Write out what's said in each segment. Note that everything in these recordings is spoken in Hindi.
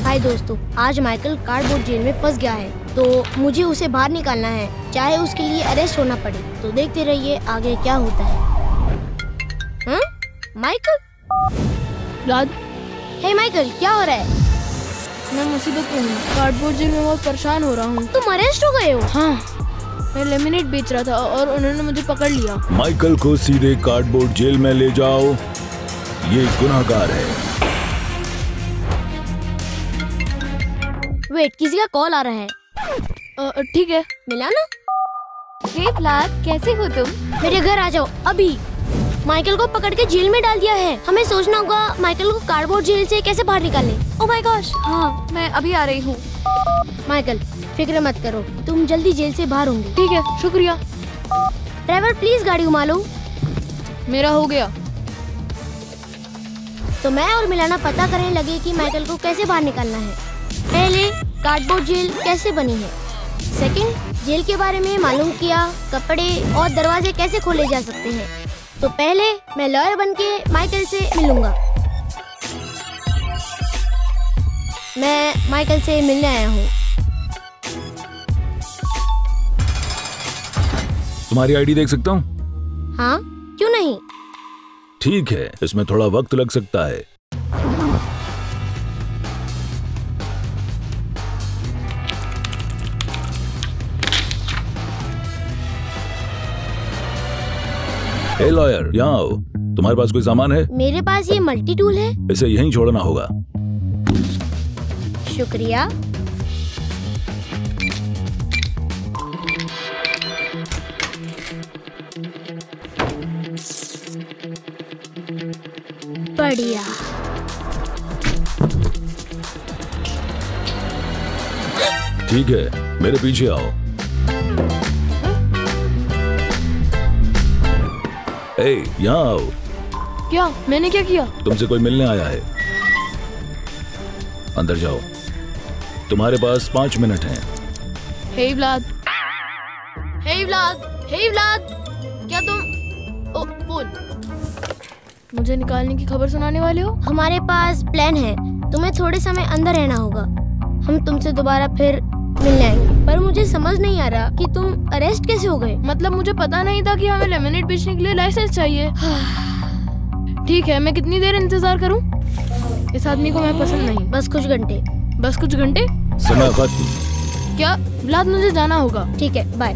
हाय दोस्तों, आज माइकल कार्डबोर्ड जेल में फंस गया है, तो मुझे उसे बाहर निकालना है, चाहे उसके लिए अरेस्ट होना पड़े। तो देखते रहिए आगे क्या होता है। माइकल? हे माइकल, क्या हो रहा है? मैं मुसीबत में हूँ। कार्डबोर्ड जेल में बहुत परेशान हो रहा हूँ। तुम अरेस्ट हो गए हो? हाँ, मैं लेमिनेट बेच रहा था और उन्होंने मुझे पकड़ लिया। माइकल को सीधे कार्डबोर्ड जेल में ले जाओ, ये गुनाहगार है। वेट, किसी का कॉल आ रहा है। ठीक है। मिलाना? हे व्लाद, कैसे हो तुम? मेरे घर आ जाओ अभी। माइकल को पकड़ के जेल में डाल दिया है। हमें सोचना होगा माइकल को कार्डबोर्ड जेल से कैसे बाहर निकालें। ओह माय गॉश, हाँ मैं अभी आ रही हूँ। माइकल, फिक्र मत करो, तुम जल्दी जेल से बाहर होंगे। ठीक है, शुक्रिया। ड्राइवर प्लीज गाड़ी घुमा लो। मेरा हो गया। तो मैं और मिलाना पता करने लगे कि माइकल को कैसे बाहर निकालना है। पहले कार्डबोर्ड जेल कैसे बनी है, सेकंड जेल के बारे में मालूम किया, कपड़े और दरवाजे कैसे खोले जा सकते हैं। तो पहले मैं लॉयर बनके माइकल से मिलूंगा। मैं माइकल से मिलने आया हूँ। तुम्हारी आईडी देख सकता हूँ? हाँ, क्यों नहीं? ठीक है, इसमें थोड़ा वक्त लग सकता है। ए लॉयर, यहाँ आओ। तुम्हारे पास कोई सामान है? मेरे पास ये मल्टी टूल है। इसे यहीं छोड़ना होगा। शुक्रिया। बढ़िया। ठीक है, मेरे पीछे आओ। ए, यहाँ आओ। क्या? मैंने क्या किया? तुमसे कोई मिलने आया है। अंदर जाओ। तुम्हारे पास 5 मिनट हैं। हे व्लाद, हे व्लाद, हे व्लाद, क्या तुम? ओ, फोन। मुझे निकालने की खबर सुनाने वाले हो? हमारे पास प्लान है, तुम्हें थोड़े समय अंदर रहना होगा। हम तुमसे दोबारा फिर मिलने आएंगे, पर मुझे समझ नहीं आ रहा कि तुम अरेस्ट कैसे हो गए। मतलब मुझे पता नहीं था कि हमें लेमिनेट बेचने के लिए लाइसेंस चाहिए। ठीक है, मैं कितनी देर इंतजार करूं? इस आदमी को मैं पसंद नहीं। बस कुछ घंटे। बस कुछ घंटे? समय खत्म। क्या व्लाद, मुझे जाना होगा। ठीक है, बाय।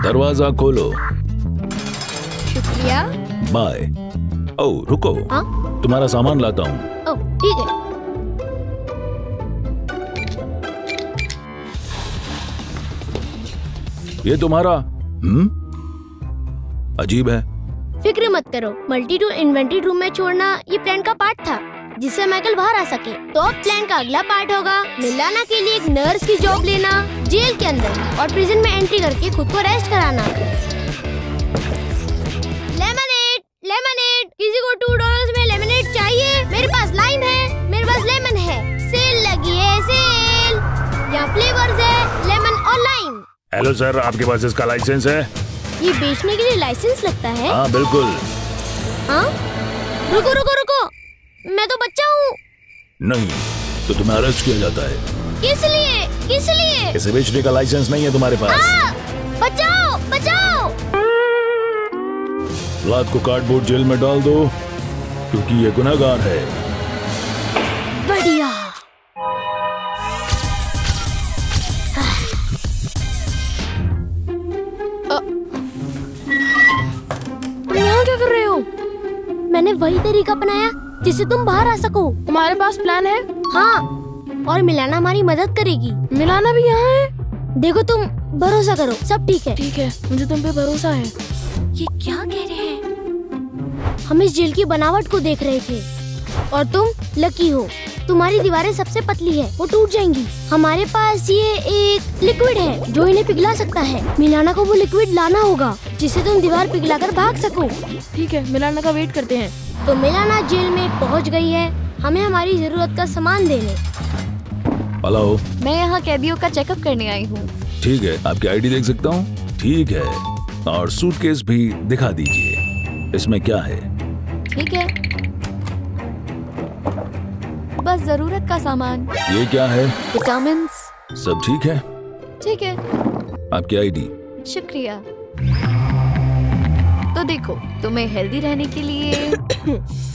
दरवाजा खोलो। शुक्रिया। बाय। ओह रुको। हाँ? तुम्हारा सामान लाता हूँ। ओह ठीक है। ये तुम्हारा? अजीब है। फिक्र मत करो, मल्टी टूल इन्वेंटरी रूम में छोड़ना ये प्लान का पार्ट था, जिससे माइकल बाहर आ सके। तो अब प्लान का अगला पार्ट होगा मिलाना के लिए एक नर्स की जॉब लेना जेल के अंदर और प्रिजन में एंट्री करके खुद को रेस्ट कराना। लेमनेड, लेमनेड, किसी को $2 में लेमनेड चाहिए? मेरे पास लाइम है, मेरे पास लेमन है। सेल लगी है, सेल। यहाँ फ्लेवर्स है, लेमन और लाइम। हेलो सर, आपके पास इसका लाइसेंस है? ये बेचने के लिए लाइसेंस लगता है? हाँ बिल्कुल। हाँ? रुको रुको रुको, मैं तो बच्चा हूँ। नहीं, तो तुम्हें अरेस्ट किया जाता है। किस लिए? किस लिए? इसे बेचने का लाइसेंस नहीं है तुम्हारे पास। बचाओ बचाओ। व्लाद को कार्डबोर्ड जेल में डाल दो, क्योंकि ये गुनाहगार है। बढ़िया। तुम यहाँ क्या कर रहे हो? मैंने वही तरीका अपनाया जिससे तुम बाहर आ सको। तुम्हारे पास प्लान है? हाँ, और मिलाना हमारी मदद करेगी। मिलाना भी यहाँ है? देखो, तुम भरोसा करो, सब ठीक है। ठीक है, मुझे तुम पे भरोसा है। ये क्या कह रहे हैं? हम इस जेल की बनावट को देख रहे थे और तुम लकी हो, तुम्हारी दीवारें सबसे पतली है, वो टूट जाएंगी। हमारे पास ये एक लिक्विड है जो इन्हें पिघला सकता है। मिलाना को वो लिक्विड लाना होगा जिससे तुम दीवार पिघलाकर भाग सको। ठीक है, मिलाना का वेट करते हैं। तो मिलाना जेल में पहुंच गई है हमें हमारी जरूरत का सामान देने। हेलो, मैं यहाँ कैदियों का चेकअप करने आई हूँ। ठीक है, आपकी आईडी देख सकता हूँ? ठीक है, और सूटकेस भी दिखा दीजिए। इसमें क्या है? ठीक है, बस जरूरत का सामान। ये क्या है? विटामिन्स। सब ठीक है? ठीक है। आपकी आईडी? शुक्रिया। तो देखो, तुम्हें हेल्दी रहने के लिए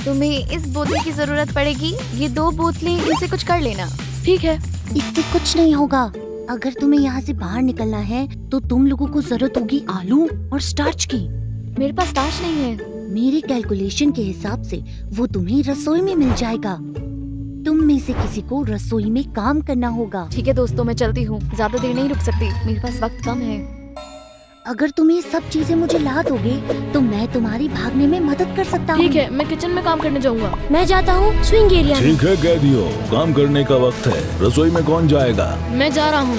तुम्हें इस बोतल की जरूरत पड़ेगी। ये 2 बोतलें, इनसे कुछ कर लेना। ठीक है। इससे कुछ नहीं होगा। अगर तुम्हें यहाँ से बाहर निकलना है तो तुम लोगों को जरूरत होगी आलू और स्टार्च की। मेरे पास स्टार्च नहीं है। मेरी कैलकुलेशन के हिसाब से वो तुम्हें रसोई में मिल जाएगा। तुम में से किसी को रसोई में काम करना होगा। ठीक है दोस्तों, मैं चलती हूँ, ज्यादा देर नहीं रुक सकती, मेरे पास वक्त कम है। अगर तुम ये सब चीजें मुझे ला दोगे तो मैं तुम्हारी भागने में मदद कर सकता हूँ। ठीक है, मैं किचन में काम करने जाऊंगा। मैं जाता हूँ स्विंग एरिया में। ठीक है कैदियों, काम करने का वक्त है। रसोई में कौन जाएगा? मैं जा रहा हूँ।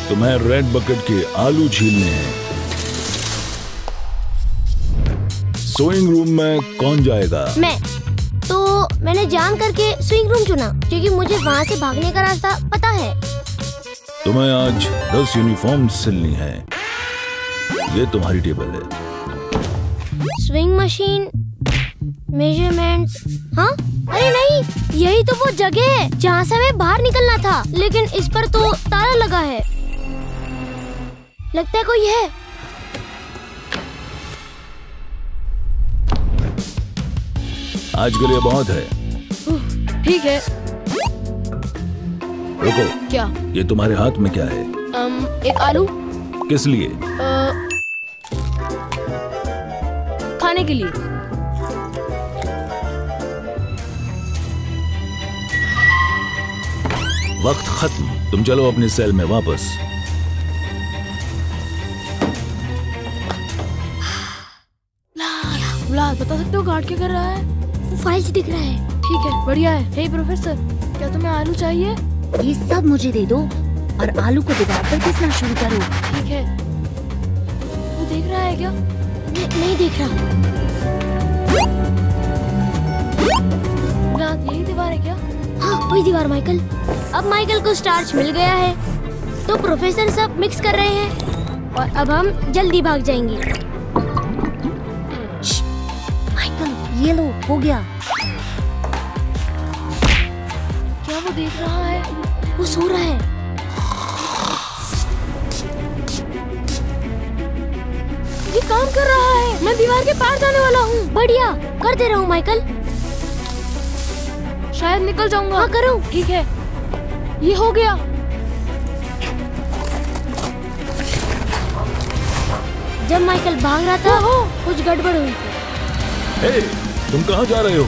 तुम्हें रेड बकेट के आलू छीलने हैं। सोइंग रूम में कौन जाएगा? मैं। तो मैंने जान करके स्विंग रूम चुना क्योंकि मुझे वहाँ से भागने का रास्ता पता है। तुम्हें आज 10 यूनिफॉर्म सिलनी है। ये तुम्हारी टेबल है। Swing machine, measurements. हाँ, अरे नहीं, यही तो वो जगह है जहाँ से हमें बाहर निकलना था, लेकिन इस पर तो ताला लगा है। लगता है कोई है। आज के लिए बहुत है। ठीक है। रुको, क्या? ये तुम्हारे हाथ में क्या है? एक आलू। किस लिए? खाने के लिए। वक्त खत्म, तुम चलो अपने सेल में वापस। व्लाद, बता सकते हो गार्ड क्या कर रहा है? वो फाइल से दिख रहा है। ठीक है, बढ़िया है। हे प्रोफेसर, क्या तुम्हें आलू चाहिए? ये सब मुझे दे दो और आलू को दबाकर घिसना शुरू करो। ठीक है। तू देख रहा है क्या? नहीं देख रहा। व्लाद, यही दीवार है क्या? हाँ, वही दीवार माइकल। अब माइकल को स्टार्च मिल गया है तो प्रोफेसर सब मिक्स कर रहे हैं और अब हम जल्दी भाग जाएंगे। माइकल, ये लो, हो गया। क्या वो देख रहा है? वो सो रहा है। ये काम कर रहा है। मैं दीवार के पार जाने वाला हूँ। बढ़िया, करते रहो माइकल। शायद निकल जाऊंगा। हाँ, करो। ठीक है, ये हो गया। जब माइकल भाग रहा था कुछ गड़बड़ हुई थी। हे, तुम कहाँ जा रहे हो?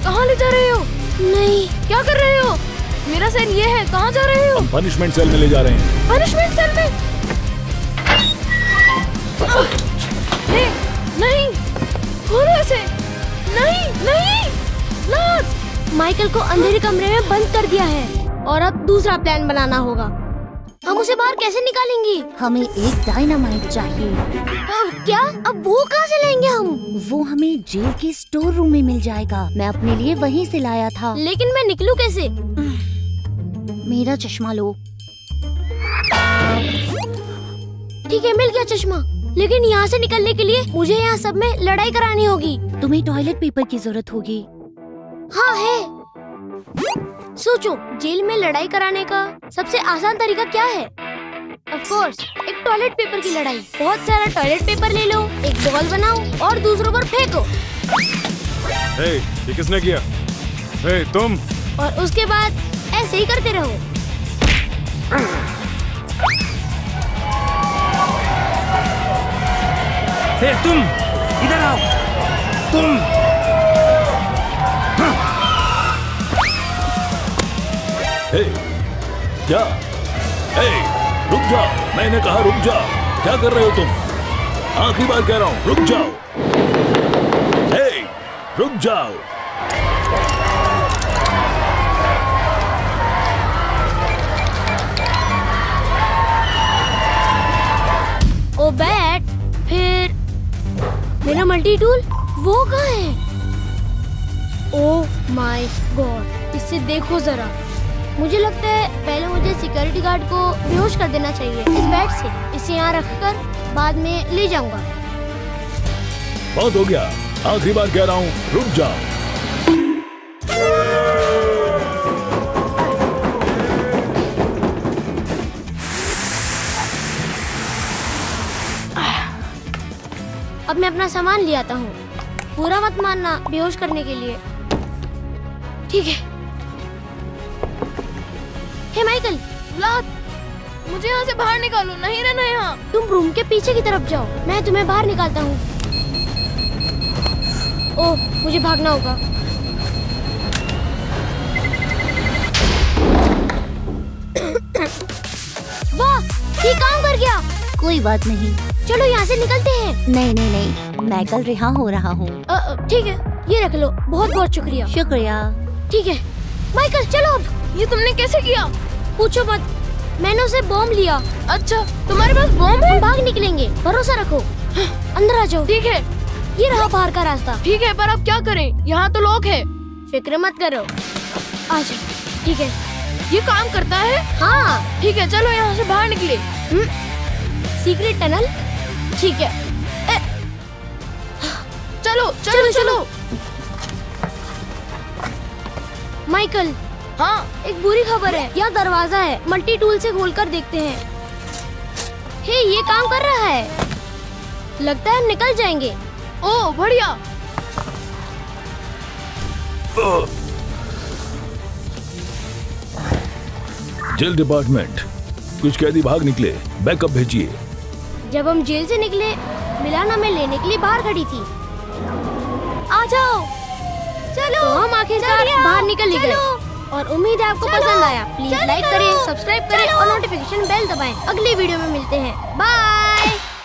कहाँ ले जा रहे हो? नहीं, क्या कर रहे हो? मेरा सेल ये है, कहाँ जा रहे हो? हम पनिशमेंट सेल में ले जा रहे हैं। पनिशमेंट सेल में? हे, नहीं, खोलो इसे। नहीं, नहीं, व्लाद। माइकल को अंधेरे कमरे में बंद कर दिया है और अब दूसरा प्लान बनाना होगा। हम उसे बाहर कैसे निकालेंगे? हमें एक डायनामाइट चाहिए। क्या? अब वो कहाँ से लाएंगे हम? वो हमें जेल के स्टोर रूम में मिल जाएगा। मैं अपने लिए वहीं से लाया था। लेकिन मैं निकलूं कैसे? मेरा चश्मा लो। ठीक है, मिल गया चश्मा। लेकिन यहाँ से निकलने के लिए मुझे यहाँ सब में लड़ाई करानी होगी। तुम्हें टॉयलेट पेपर की जरूरत होगी। हाँ है। सोचो, जेल में लड़ाई कराने का सबसे आसान तरीका क्या है? ऑफ कोर्स, एक टॉयलेट पेपर की लड़ाई। बहुत सारा टॉयलेट पेपर ले लो, एक बॉल बनाओ और दूसरों पर फेंको। हे, ये किसने किया? हे, तुम। और उसके बाद ऐसे ही करते रहो। हे, तुम इधर आओ। तुम। हे, क्या? हे, रुक जाओ, मैंने कहा रुक जाओ। क्या कर रहे हो तुम? आखिरी बार कह रहा हूँ, रुक जाओ। हे, रुक जाओ। ओ बैट, फिर मेरा मल्टी टूल वो कहाँ है? ओह माय गॉड, इसे देखो जरा। मुझे लगता है पहले मुझे सिक्योरिटी गार्ड को बेहोश कर देना चाहिए इस बैट से। इसे यहाँ रखकर बाद में ले जाऊंगा। बहुत हो गया, आखिरी बार कह रहा हूँ, रुक जाओ। अब मैं अपना सामान ले आता हूँ। पूरा मत मानना बेहोश करने के लिए, ठीक है? हे माइकल, व्लाद, मुझे यहाँ से बाहर निकालो, नहीं रहना यहाँ। तुम रूम के पीछे की तरफ जाओ, मैं तुम्हें बाहर निकालता हूँ। ओह, मुझे भागना होगा। वाह, ये काम कर गया। कोई बात नहीं। चलो यहाँ से निकलते हैं। नहीं नहीं नहीं, मैं कल रिहा हो रहा हूँ। ठीक है, ये रख लो। बहुत बहुत शुक्रिया। शुक्रिया। ठीक है माइकल, चलो अब। ये तुमने कैसे किया? पूछो मत, मैंने उसे बॉम्ब लिया। अच्छा, तुम्हारे पास बॉम्ब है? हम भाग निकलेंगे, भरोसा रखो। अंदर आ जाओ। ठीक है, ये रहा बाहर का रास्ता। ठीक है, पर अब क्या करें? यहाँ तो लॉक है। फिक्र मत करो, आ जाओ। ठीक है, ये काम करता है? हाँ। ठीक है, चलो यहाँ से बाहर निकले। सीक्रेट टनल, ठीक है। चलो चलो चलो। माइकल, हाँ, एक बुरी खबर है। यहाँ दरवाजा है, मल्टी टूल से खोलकर देखते हैं। हे, ये काम कर रहा है। लगता है हम निकल जाएंगे। ओह बढ़िया। जेल डिपार्टमेंट, कुछ कैदी भाग निकले, बैकअप भेजिए। जब हम जेल से निकले, मिलान हमें लेने के लिए बाहर खड़ी थी। आ जाओ, चलो। तो हम आखिरकार बाहर निकल गए। और उम्मीद है आपको पसंद आया। प्लीज लाइक करें, सब्सक्राइब करें और नोटिफिकेशन बेल दबाएं। अगली वीडियो में मिलते हैं। बाय।